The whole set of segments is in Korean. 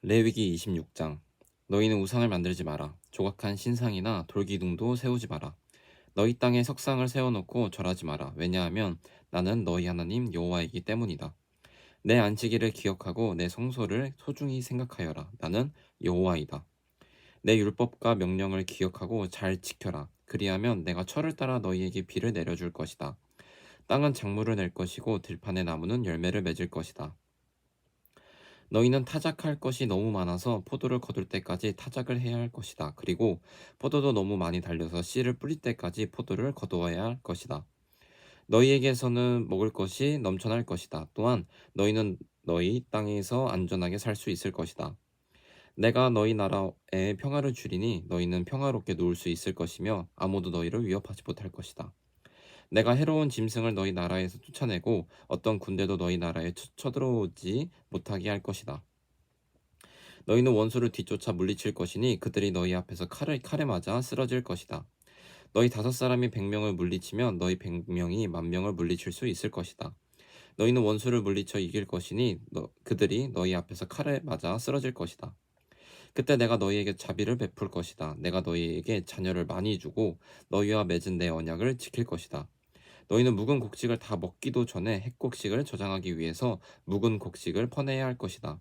레위기 26장. 너희는 우상을 만들지 마라. 조각한 신상이나 돌기둥도 세우지 마라. 너희 땅에 석상을 세워놓고 절하지 마라. 왜냐하면 나는 너희 하나님 여호와이기 때문이다. 내 안식일을 기억하고 내 성소를 소중히 생각하여라. 나는 여호와이다. 내 율법과 명령을 기억하고 잘 지켜라. 그리하면 내가 철을 따라 너희에게 비를 내려줄 것이다. 땅은 작물을 낼 것이고 들판의 나무는 열매를 맺을 것이다. 너희는 타작할 것이 너무 많아서 포도를 거둘 때까지 타작을 해야 할 것이다. 그리고 포도도 너무 많이 달려서 씨를 뿌릴 때까지 포도를 거두어야 할 것이다. 너희에게서는 먹을 것이 넘쳐날 것이다. 또한 너희는 너희 땅에서 안전하게 살 수 있을 것이다. 내가 너희 나라에 평화를 주리니 너희는 평화롭게 누울 수 있을 것이며 아무도 너희를 위협하지 못할 것이다. 내가 해로운 짐승을 너희 나라에서 쫓아내고 어떤 군대도 너희 나라에 쳐들어오지 못하게 할 것이다. 너희는 원수를 뒤쫓아 물리칠 것이니 그들이 너희 앞에서 칼에 맞아 쓰러질 것이다. 너희 5사람이 100명을 물리치면 너희 100명이 10,000명을 물리칠 수 있을 것이다. 너희는 원수를 물리쳐 이길 것이니 그들이 너희 앞에서 칼에 맞아 쓰러질 것이다. 그때 내가 너희에게 자비를 베풀 것이다. 내가 너희에게 자녀를 많이 주고 너희와 맺은 내 언약을 지킬 것이다. 너희는 묵은 곡식을 다 먹기도 전에 핵곡식을 저장하기 위해서 묵은 곡식을 퍼내야 할 것이다.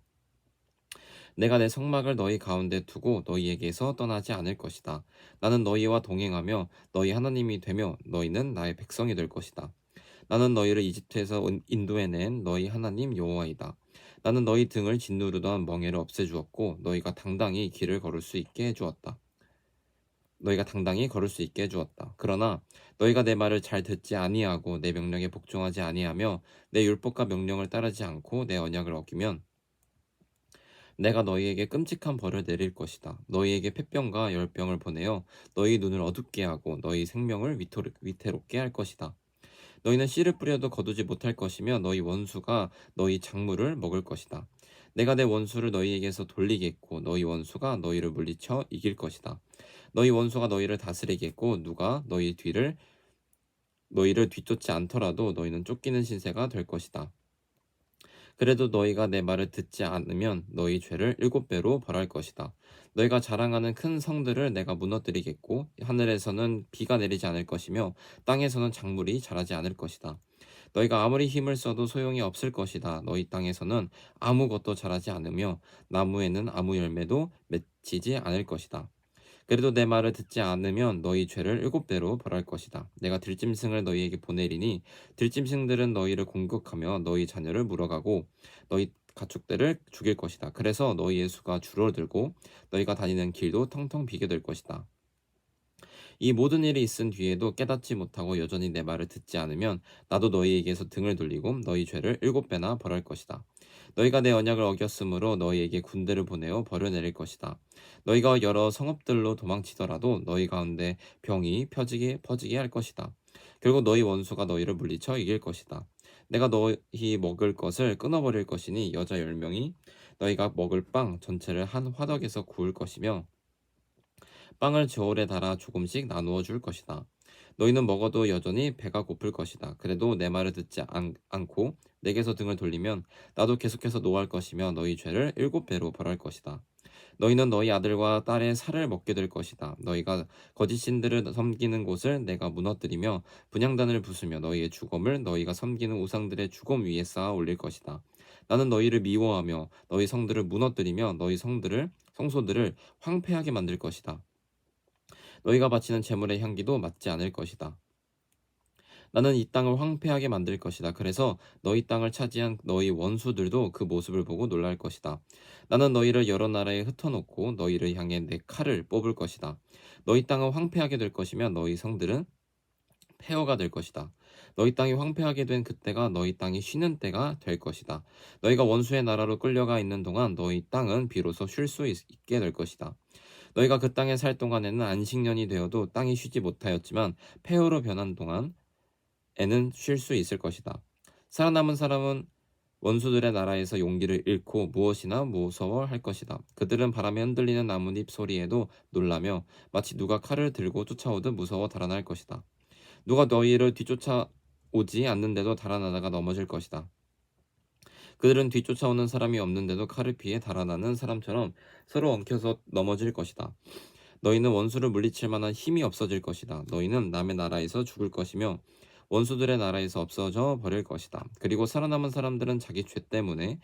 내가 내 성막을 너희 가운데 두고 너희에게서 떠나지 않을 것이다. 나는 너희와 동행하며 너희 하나님이 되며 너희는 나의 백성이 될 것이다. 나는 너희를 이집트에서 인도해낸 너희 하나님 여호와이다. 나는 너희 등을 짓누르던 멍에를 없애주었고 너희가 당당히 걸을 수 있게 해주었다. 그러나 너희가 내 말을 잘 듣지 아니하고 내 명령에 복종하지 아니하며 내 율법과 명령을 따르지 않고 내 언약을 어기면 내가 너희에게 끔찍한 벌을 내릴 것이다. 너희에게 폐병과 열병을 보내어 너희 눈을 어둡게 하고 너희 생명을 위태롭게 할 것이다. 너희는 씨를 뿌려도 거두지 못할 것이며 너희 원수가 너희 작물을 먹을 것이다. 내가 내 원수를 너희에게서 돌리겠고 너희 원수가 너희를 물리쳐 이길 것이다. 너희 원수가 너희를 다스리겠고 누가 너희를 뒤쫓지 않더라도 너희는 쫓기는 신세가 될 것이다. 그래도 너희가 내 말을 듣지 않으면 너희 죄를 7배로 벌할 것이다. 너희가 자랑하는 큰 성들을 내가 무너뜨리겠고 하늘에서는 비가 내리지 않을 것이며 땅에서는 작물이 자라지 않을 것이다. 너희가 아무리 힘을 써도 소용이 없을 것이다. 너희 땅에서는 아무것도 자라지 않으며 나무에는 아무 열매도 맺히지 않을 것이다. 그래도 내 말을 듣지 않으면 너희 죄를 7배로 벌할 것이다. 내가 들짐승을 너희에게 보내리니 들짐승들은 너희를 공격하며 너희 자녀를 물어가고 너희 가축들을 죽일 것이다. 그래서 너희의 수가 줄어들고 너희가 다니는 길도 텅텅 비게 될 것이다. 이 모든 일이 있은 뒤에도 깨닫지 못하고 여전히 내 말을 듣지 않으면 나도 너희에게서 등을 돌리고 너희 죄를 7배나 벌할 것이다. 너희가 내 언약을 어겼으므로 너희에게 군대를 보내어 벌을 내릴 것이다. 너희가 여러 성읍들로 도망치더라도 너희 가운데 병이 퍼지게 할 것이다. 결국 너희 원수가 너희를 물리쳐 이길 것이다. 내가 너희 먹을 것을 끊어버릴 것이니 여자 10명이 너희가 먹을 빵 전체를 한 화덕에서 구울 것이며 빵을 저울에 달아 조금씩 나누어 줄 것이다. 너희는 먹어도 여전히 배가 고플 것이다. 그래도 내 말을 듣지 않고 내게서 등을 돌리면 나도 계속해서 노할 것이며 너희 죄를 7배로 벌할 것이다. 너희는 너희 아들과 딸의 살을 먹게 될 것이다. 너희가 거짓 신들을 섬기는 곳을 내가 무너뜨리며 분향단을 부수며 너희의 죽음을 너희가 섬기는 우상들의 죽음 위에 쌓아 올릴 것이다. 나는 너희를 미워하며 너희 성들을 무너뜨리며 너희 성소들을 황폐하게 만들 것이다. 너희가 바치는 제물의 향기도 맞지 않을 것이다. 나는 이 땅을 황폐하게 만들 것이다. 그래서 너희 땅을 차지한 너희 원수들도 그 모습을 보고 놀랄 것이다. 나는 너희를 여러 나라에 흩어놓고 너희를 향해 내 칼을 뽑을 것이다. 너희 땅은 황폐하게 될 것이며 너희 성들은 폐허가 될 것이다. 너희 땅이 황폐하게 된 그때가 너희 땅이 쉬는 때가 될 것이다. 너희가 원수의 나라로 끌려가 있는 동안 너희 땅은 비로소 쉴 수 있게 될 것이다. 너희가 그 땅에 살 동안에는 안식년이 되어도 땅이 쉬지 못하였지만 폐허로 변한 동안에는 쉴 수 있을 것이다. 살아남은 사람은 원수들의 나라에서 용기를 잃고 무엇이나 무서워할 것이다. 그들은 바람에 흔들리는 나뭇잎 소리에도 놀라며 마치 누가 칼을 들고 쫓아오듯 무서워 달아날 것이다. 누가 너희를 뒤쫓아오지 않는데도 달아나다가 넘어질 것이다. 그들은 뒤쫓아오는 사람이 없는데도 칼을 피해 달아나는 사람처럼 서로 엉켜서 넘어질 것이다. 너희는 원수를 물리칠 만한 힘이 없어질 것이다. 너희는 남의 나라에서 죽을 것이며 원수들의 나라에서 없어져 버릴 것이다. 그리고 살아남은 사람들은 자기 죄 때문에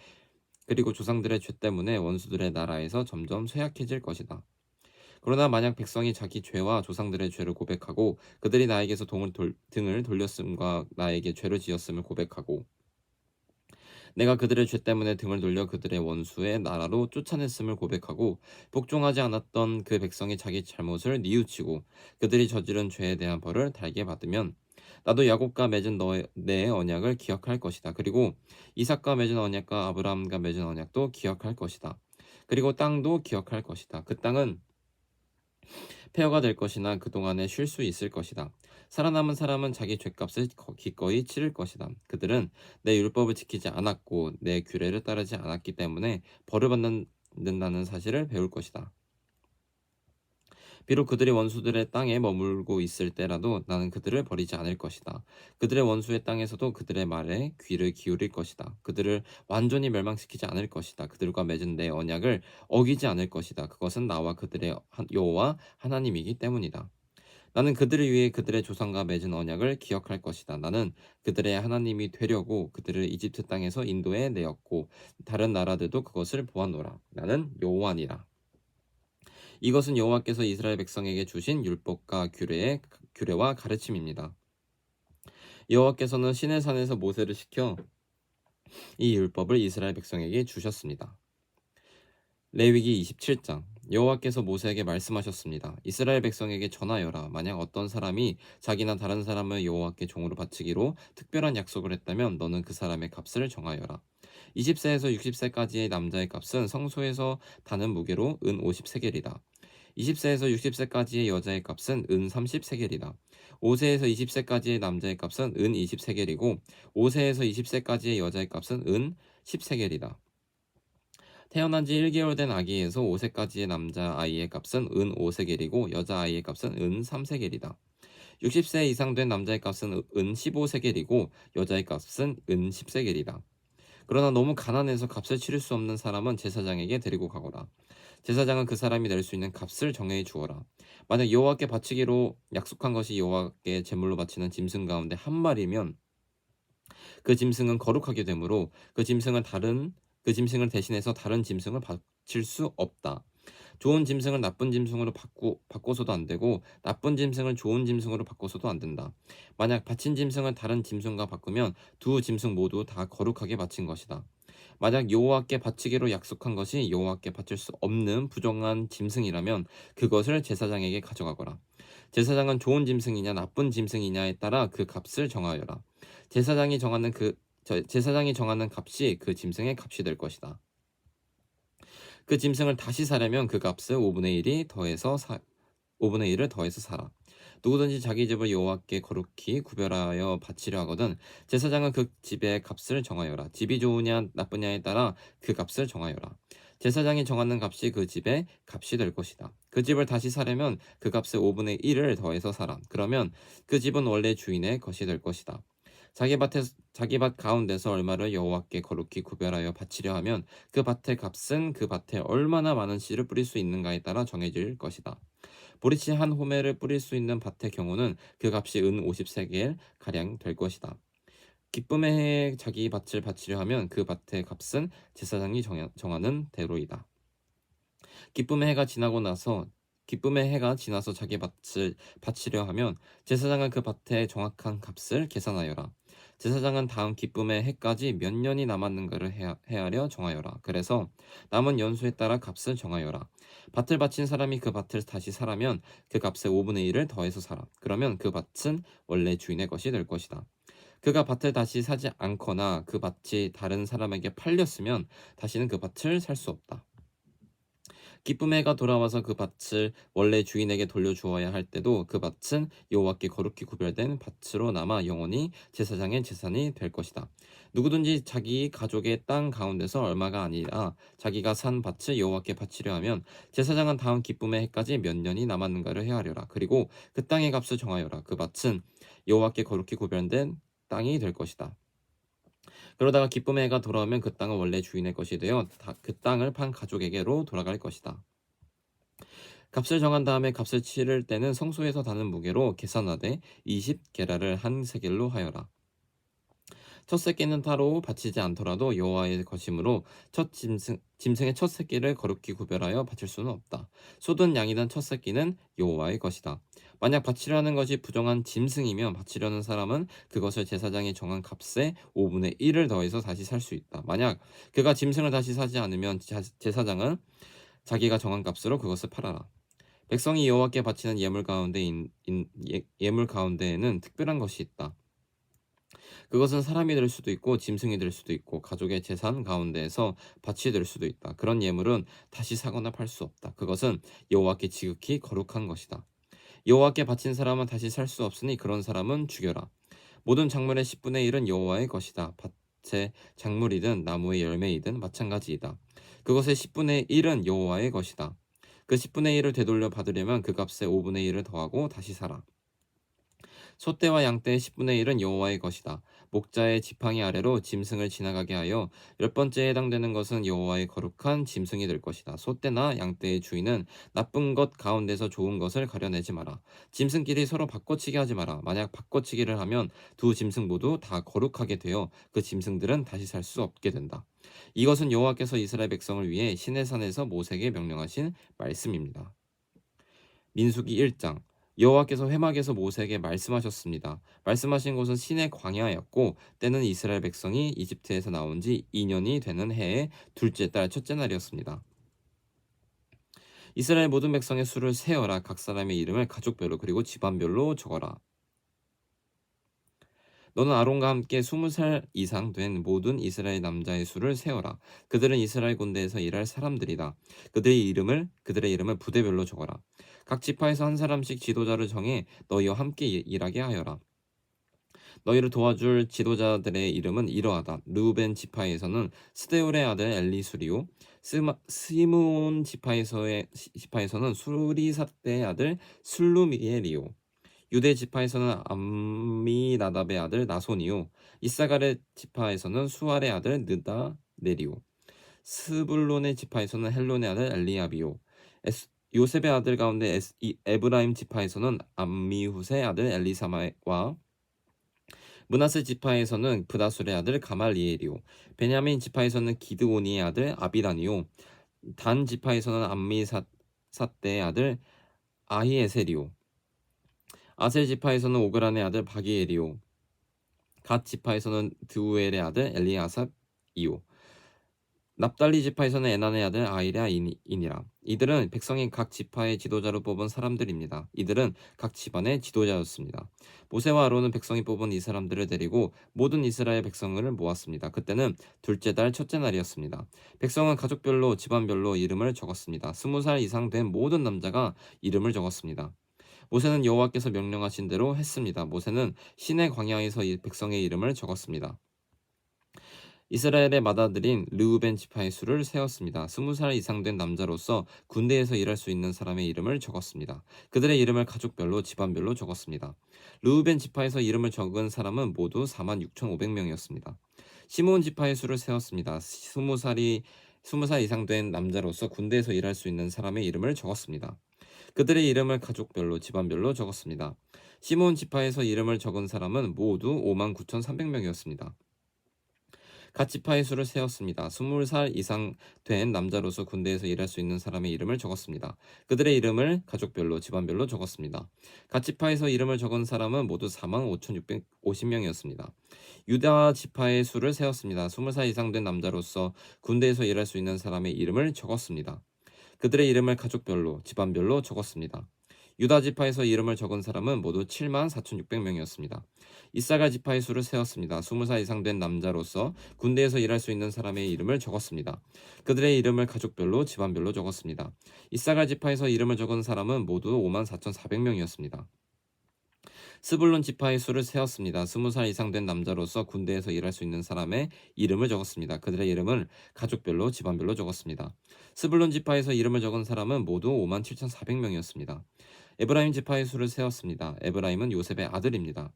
그리고 조상들의 죄 때문에 원수들의 나라에서 점점 쇠약해질 것이다. 그러나 만약 백성이 자기 죄와 조상들의 죄를 고백하고 그들이 나에게서 등을 돌렸음과 나에게 죄를 지었음을 고백하고 내가 그들의 죄 때문에 등을 돌려 그들의 원수의 나라로 쫓아냈음을 고백하고 복종하지 않았던 그 백성이 자기 잘못을 뉘우치고 그들이 저지른 죄에 대한 벌을 달게 받으면 나도 야곱과 맺은 내 언약을 기억할 것이다. 그리고 이삭과 맺은 언약과 아브라함과 맺은 언약도 기억할 것이다. 그리고 땅도 기억할 것이다. 그 땅은 폐허가 될 것이나 그동안에 쉴 수 있을 것이다. 살아남은 사람은 자기 죗값을 기꺼이 치를 것이다. 그들은 내 율법을 지키지 않았고 내 규례를 따르지 않았기 때문에 벌을 받는다는 사실을 배울 것이다. 비록 그들이 원수들의 땅에 머물고 있을 때라도 나는 그들을 버리지 않을 것이다. 그들의 원수의 땅에서도 그들의 말에 귀를 기울일 것이다. 그들을 완전히 멸망시키지 않을 것이다. 그들과 맺은 내 언약을 어기지 않을 것이다. 그것은 나와 그들의 여호와 하나님이기 때문이다. 나는 그들을 위해 그들의 조상과 맺은 언약을 기억할 것이다. 나는 그들의 하나님이 되려고 그들을 이집트 땅에서 인도해 내었고 다른 나라들도 그것을 보았노라. 나는 여호와니라. 이것은 여호와께서 이스라엘 백성에게 주신 율법과 규례와 가르침입니다. 여호와께서는 시내산에서 모세를 시켜 이 율법을 이스라엘 백성에게 주셨습니다. 레위기 27장 여호와께서 모세에게 말씀하셨습니다. 이스라엘 백성에게 전하여라. 만약 어떤 사람이 자기나 다른 사람을 여호와께 종으로 바치기로 특별한 약속을 했다면 너는 그 사람의 값을 정하여라. 20세에서 60세까지의 남자의 값은 성소에서 다는 무게로 은 50세겔이다. 20세에서 60세까지의 여자의 값은 은 30세겔이다. 5세에서 20세까지의 남자의 값은 은 20세겔이고 5세에서 20세까지의 여자의 값은 은 10세겔이다. 태어난 지 1개월 된 아기에서 5세까지의 남자 아이의 값은 은 5세겔이고 여자 아이의 값은 은 3세겔이다. 60세 이상 된 남자의 값은 은 15세겔이고 여자의 값은 은 10세겔이다. 그러나 너무 가난해서 값을 치를 수 없는 사람은 제사장에게 데리고 가거라. 제사장은 그 사람이 낼 수 있는 값을 정해 주어라. 만약 여호와께 바치기로 약속한 것이 여호와께 제물로 바치는 짐승 가운데 한 마리면 그 짐승은 거룩하게 되므로 그 짐승을 대신해서 다른 짐승을 바칠 수 없다. 좋은 짐승을 나쁜 짐승으로 바꿔서도 안 되고 나쁜 짐승을 좋은 짐승으로 바꿔서도 안 된다. 만약 바친 짐승을 다른 짐승과 바꾸면 두 짐승 모두 다 거룩하게 바친 것이다. 만약 여호와께 바치기로 약속한 것이 여호와께 바칠 수 없는 부정한 짐승이라면 그것을 제사장에게 가져가거라. 제사장은 좋은 짐승이냐 나쁜 짐승이냐에 따라 그 값을 정하여라. 제사장이 정하는 값이 그 짐승의 값이 될 것이다. 그 짐승을 다시 사려면 그 값을 5분의 1을 더해서 사라. 누구든지 자기 집을 여호와께 거룩히 구별하여 바치려 하거든 제사장은 그 집의 값을 정하여라. 집이 좋으냐 나쁘냐에 따라 그 값을 정하여라. 제사장이 정하는 값이 그 집의 값이 될 것이다. 그 집을 다시 사려면 그 값의 5분의 1을 더해서 사라. 그러면 그 집은 원래 주인의 것이 될 것이다. 자기 밭 가운데서 얼마를 여호와께 거룩히 구별하여 바치려 하면 그 밭의 값은 그 밭에 얼마나 많은 씨를 뿌릴 수 있는가에 따라 정해질 것이다. 보리씨 한 호멜을 뿌릴 수 있는 밭의 경우는 그 값이 은 50세겔 가량 될 것이다. 기쁨의 해에 자기 밭을 바치려 하면 그 밭의 값은 제사장이 정하는 대로이다. 기쁨의 해가 지나서 자기 밭을 바치려 하면 제사장은 그 밭의 정확한 값을 계산하여라. 제사장은 다음 기쁨의 해까지 몇 년이 남았는가를 헤아려 정하여라. 그래서 남은 연수에 따라 값을 정하여라. 밭을 바친 사람이 그 밭을 다시 사라면 그 값의 5분의 1을 더해서 사라. 그러면 그 밭은 원래 주인의 것이 될 것이다. 그가 밭을 다시 사지 않거나 그 밭이 다른 사람에게 팔렸으면 다시는 그 밭을 살 수 없다. 기쁨의 해가 돌아와서 그 밭을 원래 주인에게 돌려주어야 할 때도 그 밭은 여호와께 거룩히 구별된 밭으로 남아 영원히 제사장의 재산이 될 것이다. 누구든지 자기 가족의 땅 가운데서 얼마가 아니라 자기가 산 밭을 여호와께 바치려 하면 제사장은 다음 기쁨의 해까지 몇 년이 남았는가를 헤아려라. 그리고 그 땅의 값을 정하여라. 그 밭은 여호와께 거룩히 구별된 땅이 될 것이다. 그러다가 기쁨의 해가 돌아오면 그 땅은 원래 주인의 것이 되어 그 땅을 판 가족에게로 돌아갈 것이다. 값을 정한 다음에 값을 치를 때는 성소에서 다는 무게로 계산하되 20게라를 한 세겔로 하여라. 첫 새끼는 따로 바치지 않더라도 여호와의 것이므로 첫 짐승의 첫 새끼를 거룩히 구별하여 바칠 수는 없다. 소든 양이든 첫 새끼는 여호와의 것이다. 만약 바치려는 것이 부정한 짐승이면 바치려는 사람은 그것을 제사장이 정한 값의 5분의 1을 더해서 다시 살 수 있다. 만약 그가 짐승을 다시 사지 않으면 제사장은 자기가 정한 값으로 그것을 팔아라. 백성이 여호와께 바치는 예물 가운데에는 특별한 것이 있다. 그것은 사람이 될 수도 있고 짐승이 될 수도 있고 가족의 재산 가운데에서 밭이 될 수도 있다. 그런 예물은 다시 사거나 팔 수 없다. 그것은 여호와께 지극히 거룩한 것이다. 여호와께 바친 사람은 다시 살 수 없으니 그런 사람은 죽여라. 모든 작물의 10분의 1은 여호와의 것이다. 밭의 작물이든 나무의 열매이든 마찬가지이다. 그것의 10분의 1은 여호와의 것이다. 그 10분의 1을 되돌려 받으려면 그 값의 5분의 1을 더하고 다시 사라. 소떼와 양떼의 10분의 1은 여호와의 것이다. 목자의 지팡이 아래로 짐승을 지나가게 하여 10번째에 해당되는 것은 여호와의 거룩한 짐승이 될 것이다. 소떼나 양떼의 주인은 나쁜 것 가운데서 좋은 것을 가려내지 마라. 짐승끼리 서로 바꿔치기 하지 마라. 만약 바꿔치기를 하면 두 짐승 모두 다 거룩하게 되어 그 짐승들은 다시 살 수 없게 된다. 이것은 여호와께서 이스라엘 백성을 위해 시내산에서 모세에게 명령하신 말씀입니다. 민수기 1장. 여호와께서 회막에서 모세에게 말씀하셨습니다. 말씀하신 곳은 시내 광야였고 때는 이스라엘 백성이 이집트에서 나온 지 2년이 되는 해의 둘째 달 첫째 날이었습니다. 이스라엘 모든 백성의 수를 세어라. 각 사람의 이름을 가족별로 그리고 집안별로 적어라. 너는 아론과 함께 20살 이상 된 모든 이스라엘 남자의 수를 세어라. 그들은 이스라엘 군대에서 일할 사람들이다. 그들의 이름을 부대별로 적어라. 각 지파에서 한 사람씩 지도자를 정해 너희와 함께 일하게 하여라. 너희를 도와줄 지도자들의 이름은 이러하다. 르우벤 지파에서는 스데울의 아들 엘리수리오, 스므온 지파에서는 수리삿대의 아들 슬루미엘이요. 유대 지파에서는 암미나답의 아들 나손이요. 이사갈의 지파에서는 수알의 아들 느다네리요. 스불론의 지파에서는 헬론의 아들 엘리압이요. 요셉의 아들 가운데 에브라임 지파에서는 암미훗의 아들 엘리사마와 므낫세 지파에서는 브다술의 아들 가말리엘이요. 베냐민 지파에서는 기드오니의 아들 아비단이요. 단 지파에서는 암미삿대의 아들 아히에셀이요. 아셀 지파에서는 오그란의 아들 바기엘이요. 갓 지파에서는 드우엘의 아들 엘리아삽이요. 납달리 지파에서는 에난의 아들 아이랴이니라. 이들은 백성이 각 지파의 지도자로 뽑은 사람들입니다. 이들은 각 집안의 지도자였습니다. 모세와 아론은 백성이 뽑은 이 사람들을 데리고 모든 이스라엘 백성을 모았습니다. 그때는 둘째 달 첫째 날이었습니다. 백성은 가족별로 집안별로 이름을 적었습니다. 20살 이상 된 모든 남자가 이름을 적었습니다. 모세는 여호와께서 명령하신 대로 했습니다. 모세는 시내 광야에서 이 백성의 이름을 적었습니다. 이스라엘의 맏아들인 르우벤 지파의 수를 세었습니다. 20살 이상 된 남자로서 군대에서 일할 수 있는 사람의 이름을 적었습니다. 그들의 이름을 가족별로 집안별로 적었습니다. 르우벤 지파에서 이름을 적은 사람은 모두 46,500명이었습니다. 시므온 지파의 수를 세웠습니다. 20살 이상 된 남자로서 군대에서 일할 수 있는 사람의 이름을 적었습니다. 그들의 이름을 가족별로 집안별로 적었습니다. 시므온 지파에서 이름을 적은 사람은 모두 59,300명이었습니다. 갓 지파의 수를 세었습니다. 20살 이상 된 남자로서 군대에서 일할 수 있는 사람의 이름을 적었습니다. 그들의 이름을 가족별로 집안별로 적었습니다. 갓 지파에서 이름을 적은 사람은 모두 45,650명이었습니다. 유다 지파의 수를 세었습니다. 20살 이상 된 남자로서 군대에서 일할 수 있는 사람의 이름을 적었습니다. 그들의 이름을 가족별로 집안별로 적었습니다. 유다 지파에서 이름을 적은 사람은 모두 74,600명이었습니다. 이사갈 지파의 수를 세었습니다. 20살 이상 된 남자로서 군대에서 일할 수 있는 사람의 이름을 적었습니다. 그들의 이름을 가족별로 집안별로 적었습니다. 이사갈 지파에서 이름을 적은 사람은 모두 54,400명이었습니다. 스불론 지파의 수를 세었습니다. 20살 이상 된 남자로서 군대에서 일할 수 있는 사람의 이름을 적었습니다. 그들의 이름을 가족별로 집안별로 적었습니다. 스불론 지파에서 이름을 적은 사람은 모두 57,400명이었습니다. 에브라임 지파의 수를 세었습니다. 에브라임은 요셉의 아들입니다.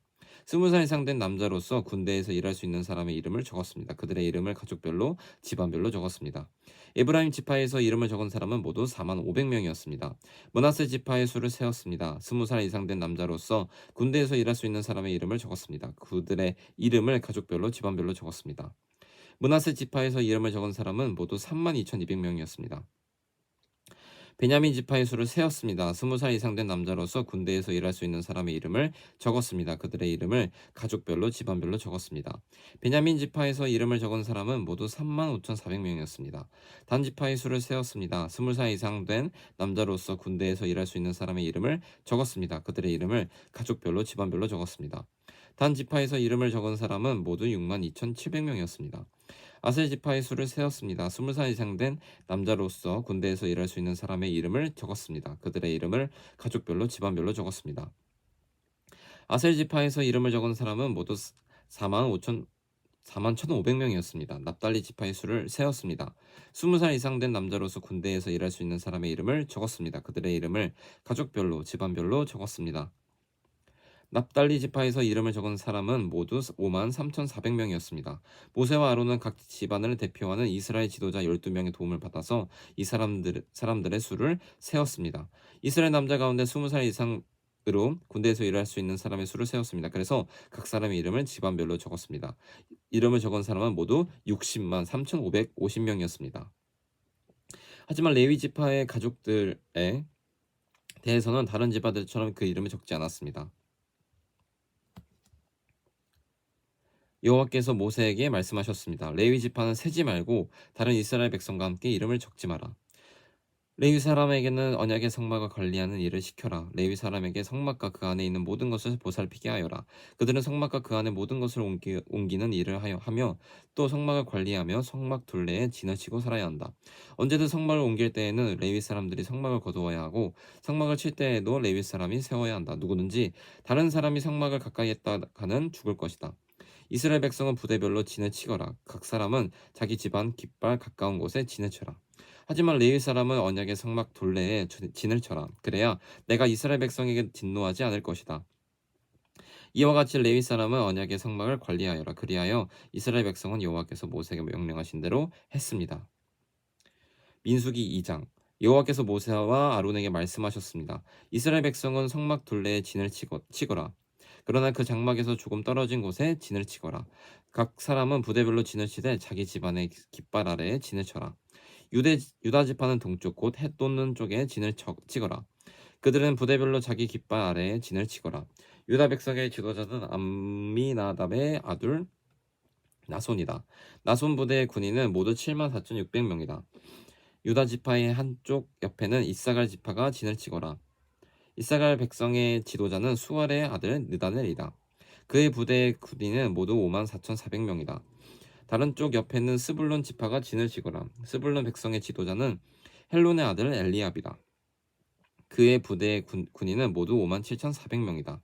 20살 이상 된 남자로서 군대에서 일할 수 있는 사람의 이름을 적었습니다. 그들의 이름을 가족별로 집안별로 적었습니다. 에브라임 지파에서 이름을 적은 사람은 모두 4만 500명이었습니다. 므낫세 지파의 수를 세었습니다. 20살 이상 된 남자로서 군대에서 일할 수 있는 사람의 이름을 적었습니다. 그들의 이름을 가족별로 집안별로 적었습니다. 므낫세 지파에서 이름을 적은 사람은 모두 3만 2,200명이었습니다. 베냐민 지파의 수를 세었습니다. 20살 이상 된 남자로서 군대에서 일할 수 있는 사람의 이름을 적었습니다. 그들의 이름을 가족별로 집안별로 적었습니다. 베냐민 지파에서 이름을 적은 사람은 모두 3만 5,400명이었습니다. 단 지파의 수를 세었습니다. 20살 이상 된 남자로서 군대에서 일할 수 있는 사람의 이름을 적었습니다. 그들의 이름을 가족별로 집안별로 적었습니다. 단 지파에서 이름을 적은 사람은 모두 6만 2,700명이었습니다. 아셀 지파의 수를 세었습니다. 20살 이상 된 남자로서 군대에서 일할 수 있는 사람의 이름을 적었습니다. 그들의 이름을 가족별로 집안별로 적었습니다. 아셀 지파에서 이름을 적은 사람은 모두 4만 1,500명이었습니다. 납달리 지파의 수를 세었습니다. 20살 이상 된 남자로서 군대에서 일할 수 있는 사람의 이름을 적었습니다. 그들의 이름을 가족별로 집안별로 적었습니다. 납달리 지파에서 이름을 적은 사람은 모두 5만 3,400명이었습니다. 모세와 아론은 각 집안을 대표하는 이스라엘 지도자 12명의 도움을 받아서 이 사람들의 수를 세었습니다. 이스라엘 남자 가운데 20살 이상으로 군대에서 일할 수 있는 사람의 수를 세웠습니다. 그래서 각 사람의 이름을 집안별로 적었습니다. 이름을 적은 사람은 모두 60만 3,550명이었습니다. 하지만 레위 지파의 가족들에 대해서는 다른 지파들처럼 그 이름을 적지 않았습니다. 여호와께서 모세에게 말씀하셨습니다. 레위 지파는 세지 말고 다른 이스라엘 백성과 함께 이름을 적지 마라. 레위 사람에게는 언약의 성막을 관리하는 일을 시켜라. 레위 사람에게 성막과 그 안에 있는 모든 것을 보살피게 하여라. 그들은 성막과 그 안에 모든 것을 옮기는 일을 하며 또 성막을 관리하며 성막 둘레에 진을 치고 살아야 한다. 언제든 성막을 옮길 때에는 레위 사람들이 성막을 거두어야 하고 성막을 칠 때에도 레위 사람이 세워야 한다. 누구든지 다른 사람이 성막을 가까이 했다가는 죽을 것이다. 이스라엘 백성은 부대별로 진을 치거라. 각 사람은 자기 집안 깃발 가까운 곳에 진을 쳐라. 하지만 레위 사람은 언약의 성막 둘레에 진을 쳐라. 그래야 내가 이스라엘 백성에게 진노하지 않을 것이다. 이와 같이 레위 사람은 언약의 성막을 관리하여라. 그리하여 이스라엘 백성은 여호와께서 모세에게 명령하신 대로 했습니다. 민수기 2장. 여호와께서 모세와 아론에게 말씀하셨습니다. 이스라엘 백성은 성막 둘레에 진을 치거라. 그러나 그 장막에서 조금 떨어진 곳에 진을 치거라. 각 사람은 부대별로 진을 치되 자기 집안의 깃발 아래에 진을 쳐라. 유다 지파는 동쪽 곧 해 돋는 쪽에 진을 치거라. 그들은 부대별로 자기 깃발 아래에 진을 치거라. 유다 백성의 지도자는 암미나답의 아들 나손이다. 나손 부대의 군인은 모두 7만 4,600명이다. 유다 지파의 한쪽 옆에는 이사갈 지파가 진을 치거라. 이사갈 백성의 지도자는 수알의 아들 느다넬이다. 그의 부대의 군인은 모두 5만 4,400명이다. 다른 쪽 옆에는 스불론 지파가 진을 치거라. 스불론 백성의 지도자는 헬론의 아들 엘리압이다. 그의 부대의 군인은 모두 5만 7,400명이다.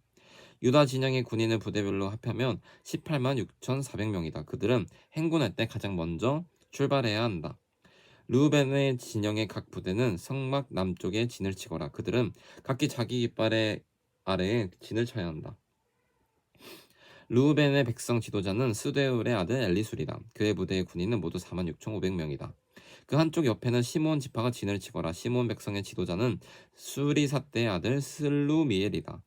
유다 진영의 군인을 부대별로 합하면 18만 6,400명이다. 그들은 행군할 때 가장 먼저 출발해야 한다. 르우벤의 진영의 각 부대는 성막 남쪽에 진을 치거라. 그들은 각기 자기 깃발의 아래에 진을 쳐야 한다. 르우벤의 백성 지도자는 스데울의 아들 엘리술이다. 그의 부대의 군인은 모두 4만 6,500명이다. 그 한쪽 옆에는 시몬 지파가 진을 치거라. 시몬 백성의 지도자는 수리사떼의 아들 슬루미엘이다.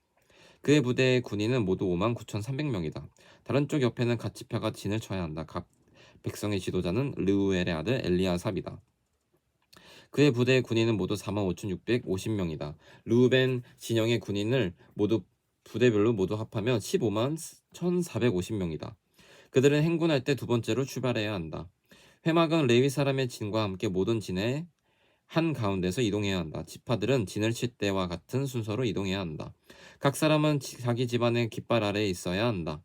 그의 부대의 군인은 모두 5만 9,300명이다. 다른 쪽 옆에는 갓 지파가 진을 쳐야 한다. 각 백성의 지도자는 르우엘의 아들 엘리아삽이다. 그의 부대의 군인은 모두 4만 5,650명이다. 르우벤 진영의 군인을 부대별로 모두 합하면 15만 1,450명이다. 그들은 행군할 때 두 번째로 출발해야 한다. 회막은 레위 사람의 진과 함께 모든 진의 한 가운데서 이동해야 한다. 지파들은 진을 칠 때와 같은 순서로 이동해야 한다. 각 사람은 자기 집안의 깃발 아래에 있어야 한다.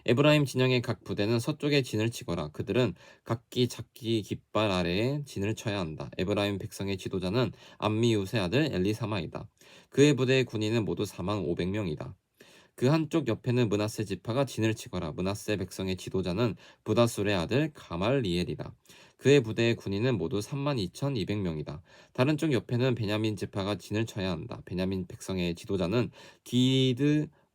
에브라임 진영의 각 부대는 서쪽에 진을 치거라. 그들은 각기 자기 깃발 아래에 진을 쳐야 한다. 에브라임 백성의 지도자는 암미웃의 아들 엘리사마이다. 그의 부대의 군인은 모두 4만 500명이다. 그 한쪽 옆에는 므낫세 지파가 진을 치거라. 므낫세 백성의 지도자는 부다술의 아들 가말리엘이다. 그의 부대의 군인은 모두 3만 2,200명이다. 다른 쪽 옆에는 베냐민 지파가 진을 쳐야 한다. 베냐민 백성의 지도자는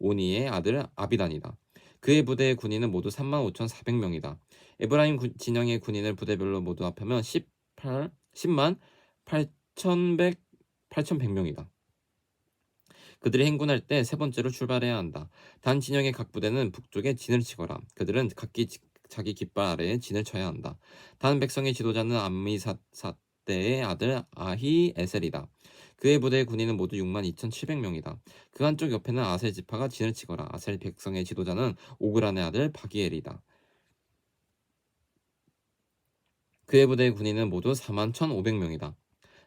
오니의 아들 아비단이다. 그의 부대의 군인은 모두 35,400명이다. 에브라임 진영의 군인을 부대별로 모두 합하면 10만 8,100명이다. 그들이 행군할 때 세 번째로 출발해야 한다. 단 진영의 각 부대는 북쪽에 진을 치거라. 그들은 각기 자기 깃발 아래에 진을 쳐야 한다. 단 백성의 지도자는 암미사대의 아들 아히에셀이다. 그의 부대의 군인은 모두 62,700명이다. 그 한쪽 옆에는 아셀 지파가 진을 치거라. 아셀 백성의 지도자는 오그란의 아들 바기엘이다. 그의 부대의 군인은 모두 41,500명이다.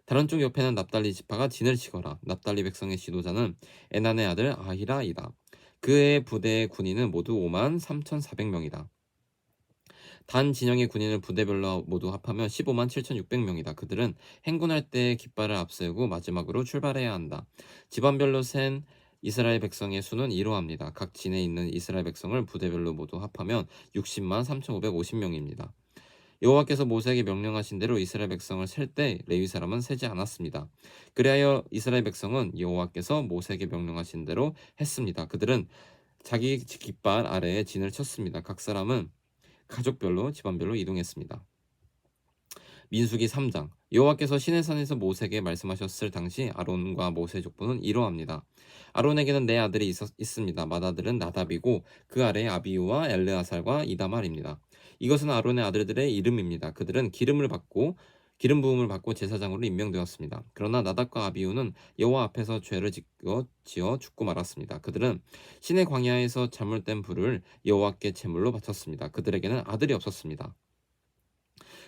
다른 쪽 옆에는 납달리 지파가 진을 치거라. 납달리 백성의 지도자는 에난의 아들 아히라이다. 그의 부대의 군인은 모두 53,400명이다. 단 진영의 군인을 부대별로 모두 합하면 157,600명이다. 그들은 행군할 때 깃발을 앞세우고 마지막으로 출발해야 한다. 집안별로 센 이스라엘 백성의 수는 이러합니다. 각 진에 있는 이스라엘 백성을 부대별로 모두 합하면 60만 3,550명입니다. 여호와께서 모세에게 명령하신 대로 이스라엘 백성을 셀 때 레위 사람은 세지 않았습니다. 그리하여 이스라엘 백성은 여호와께서 모세에게 명령하신 대로 했습니다. 그들은 자기 깃발 아래에 진을 쳤습니다. 각 사람은 가족별로 집안별로 이동했습니다. 민수기 3장. 여호와께서 시내산에서 모세에게 말씀하셨을 당시 아론과 모세 족보는 이러합니다. 아론에게는 네 아들이 있습니다. 맏아들은 나답이고 그 아래에 아비우와 엘르아살과 이다말입니다. 이것은 아론의 아들들의 이름입니다. 그들은 기름 부음을 받고 제사장으로 임명되었습니다. 그러나 나답과 아비우는 여호와 앞에서 죄를 지어 죽고 말았습니다. 그들은 시내 광야에서 자물된 불을 여호와께 제물로 바쳤습니다. 그들에게는 아들이 없었습니다.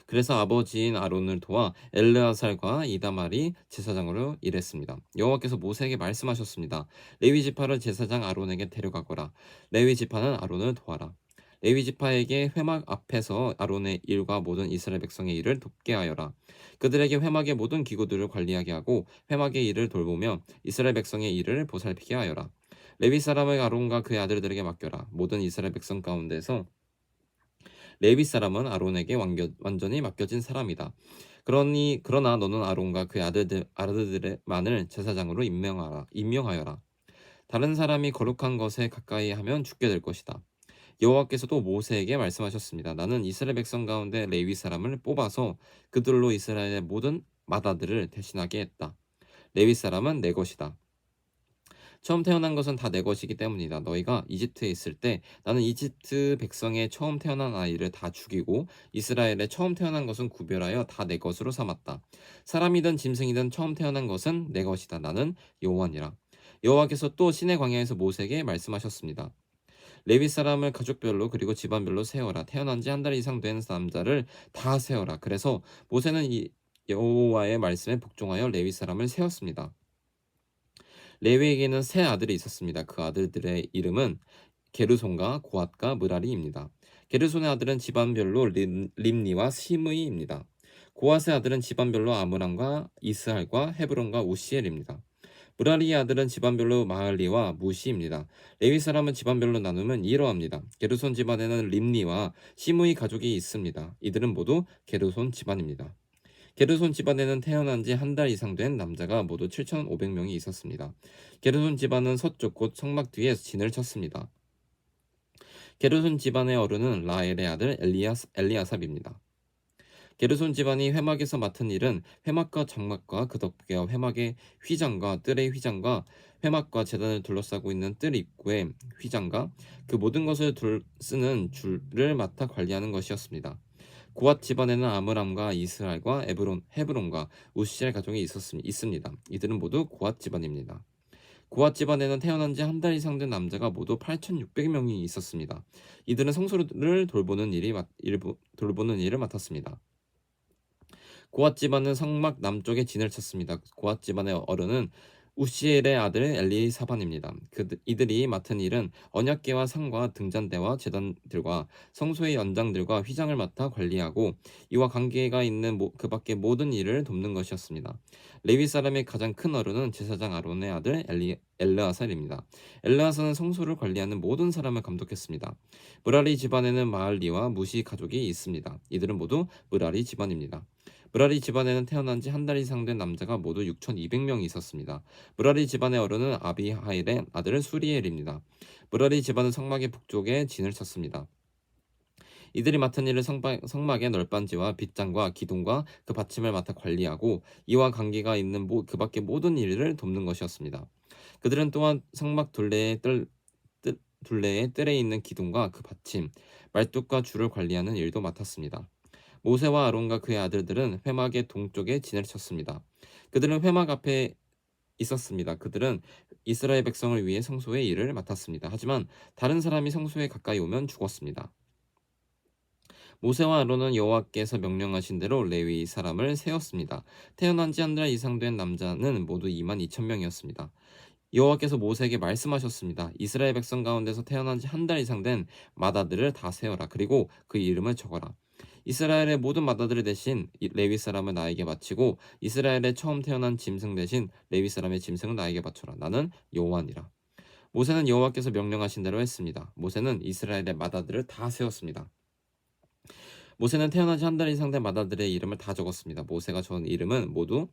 그래서 아버지인 아론을 도와 엘르아살과 이다말이 제사장으로 일했습니다. 여호와께서 모세에게 말씀하셨습니다. 레위 지파를 제사장 아론에게 데려가거라. 레위 지파는 아론을 도와라. 레위 지파에게 회막 앞에서 아론의 일과 모든 이스라엘 백성의 일을 돕게 하여라. 그들에게 회막의 모든 기구들을 관리하게 하고 회막의 일을 돌보며 이스라엘 백성의 일을 보살피게 하여라. 레위 사람의 아론과 그의 아들들에게 맡겨라. 모든 이스라엘 백성 가운데서 레위 사람은 아론에게 완전히 맡겨진 사람이다. 그러나 너는 아론과 그의 아들들만을 제사장으로 임명하여라. 다른 사람이 거룩한 것에 가까이 하면 죽게 될 것이다. 여호와께서도 모세에게 말씀하셨습니다. 나는 이스라엘 백성 가운데 레위 사람을 뽑아서 그들로 이스라엘의 모든 맏아들을 대신하게 했다. 레위 사람은 내 것이다. 처음 태어난 것은 다 내 것이기 때문이다. 너희가 이집트에 있을 때 나는 이집트 백성의 처음 태어난 아이를 다 죽이고 이스라엘의 처음 태어난 것은 구별하여 다 내 것으로 삼았다. 사람이든 짐승이든 처음 태어난 것은 내 것이다. 나는 여호와니라. 여호와께서 또 시내 광야에서 모세에게 말씀하셨습니다. 레위 사람을 가족별로 그리고 집안별로 세어라. 태어난 지 한 달 이상 된 남자를 다 세어라. 그래서 모세는 이 여호와의 말씀에 복종하여 레위 사람을 세웠습니다. 레위에게는 세 아들이 있었습니다. 그 아들들의 이름은 게르손과 고앗과 므라리입니다. 게르손의 아들은 집안별로 림니와 시므이입니다. 고앗의 아들은 집안별로 아므람과 이스할과 헤브론과 우시엘입니다. 므라리의 아들은 집안별로 마을리와 무시입니다. 레위 사람은 집안별로 나누면 이러합니다. 게르손 집안에는 림니와 시므이 가족이 있습니다. 이들은 모두 게르손 집안입니다. 게르손 집안에는 태어난 지 한 달 이상 된 남자가 모두 7,500명이 있었습니다. 게르손 집안은 서쪽 곧 성막 뒤에 진을 쳤습니다. 게르손 집안의 어른은 라엘의 아들 엘리아삽입니다. 게르손 집안이 회막에서 맡은 일은 회막과 장막과 그 덮개와 회막의 휘장과 뜰의 휘장과 회막과 제단을 둘러싸고 있는 뜰 입구의 휘장과 그 모든 것을 쓰는 줄을 맡아 관리하는 것이었습니다. 고앗 집안에는 아므람과 이스할과 헤브론과 우시엘 가족이 있습니다. 이들은 모두 고앗 집안입니다. 고앗 집안에는 태어난 지 한 달 이상 된 남자가 모두 8,600명이 있었습니다. 이들은 성소를 돌보는 일을 맡았습니다. 고앗 집안은 성막 남쪽에 진을 쳤습니다. 고앗 집안의 어른은 우시엘의 아들 엘리사반입니다. 이들이 맡은 일은 언약궤와 상과 등잔대와 제단들과 성소의 연장들과 휘장을 맡아 관리하고 이와 관계가 있는 그 밖의 모든 일을 돕는 것이었습니다. 레위 사람의 가장 큰 어른은 제사장 아론의 아들 엘르아살입니다. 엘르아살은 성소를 관리하는 모든 사람을 감독했습니다. 므라리 집안에는 마을리와 무시 가족이 있습니다. 이들은 모두 므라리 집안입니다. 므라리 집안에는 태어난 지 한 달 이상 된 남자가 모두 6,200명이 있었습니다. 므라리 집안의 어른은 아비하일의 아들 수리엘입니다. 므라리 집안은 성막의 북쪽에 진을 쳤습니다. 이들이 맡은 일은 성막의 널빤지와 빗장과 기둥과 그 받침을 맡아 관리하고 이와 관계가 있는 그 밖의 모든 일을 돕는 것이었습니다. 그들은 또한 성막 둘레의 뜰에 있는 기둥과 그 받침, 말뚝과 줄을 관리하는 일도 맡았습니다. 모세와 아론과 그의 아들들은 회막의 동쪽에 진을 쳤습니다. 그들은 회막 앞에 있었습니다. 그들은 이스라엘 백성을 위해 성소의 일을 맡았습니다. 하지만 다른 사람이 성소에 가까이 오면 죽었습니다. 모세와 아론은 여호와께서 명령하신 대로 레위 사람을 세웠습니다. 태어난 지 한 달 이상 된 남자는 모두 22,000명이었습니다. 여호와께서 모세에게 말씀하셨습니다. 이스라엘 백성 가운데서 태어난 지 한 달 이상 된 맏아들을 다 세어라. 그리고 그 이름을 적어라. 이스라엘의 모든 맏아들 대신 레위 사람을 나에게 바치고 이스라엘의 처음 태어난 짐승 대신 레위 사람의 짐승을 나에게 바쳐라. 나는 여호와니라. 모세는 여호와께서 명령하신 대로 했습니다. 모세는 이스라엘의 맏아들을 다 세웠습니다. 모세는 태어난 지 한 달 이상 된 맏아들의 이름을 다 적었습니다. 모세가 적은 이름은 모두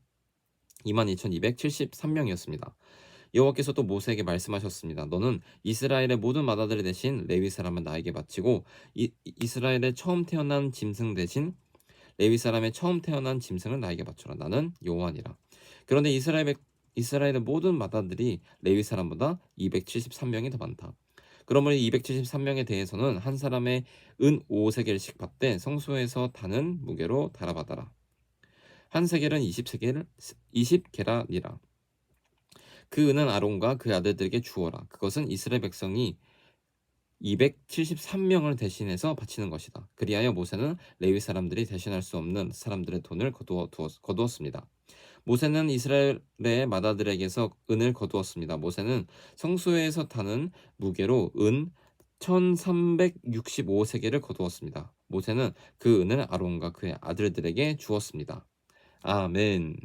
22,273명이었습니다. 여호와께서 또 모세에게 말씀하셨습니다. 너는 이스라엘의 모든 맏아들 대신 레위 사람은 나에게 바치고 이스라엘의 처음 태어난 짐승 대신 레위 사람의 처음 태어난 짐승을 나에게 바쳐라. 나는 여호와니라. 그런데 이스라엘의 모든 맏아들이 레위 사람보다 273명이 더 많다. 그러므로 273명에 대해서는 한 사람의 은 5세겔씩 받되 성소에서 다는 무게로 달아받아라. 한 세겔은 20게라니라. 그 은은 아론과 그 아들들에게 주어라. 그것은 이스라엘 백성이 273명을 대신해서 바치는 것이다. 그리하여 모세는 레위 사람들이 대신할 수 없는 사람들의 돈을 거두었습니다. 모세는 이스라엘의 맏아들에게서 은을 거두었습니다. 모세는 성소에서 타는 무게로 은 1365세겔을 거두었습니다. 모세는 그 은을 아론과 그의 아들들에게 주었습니다. 아멘.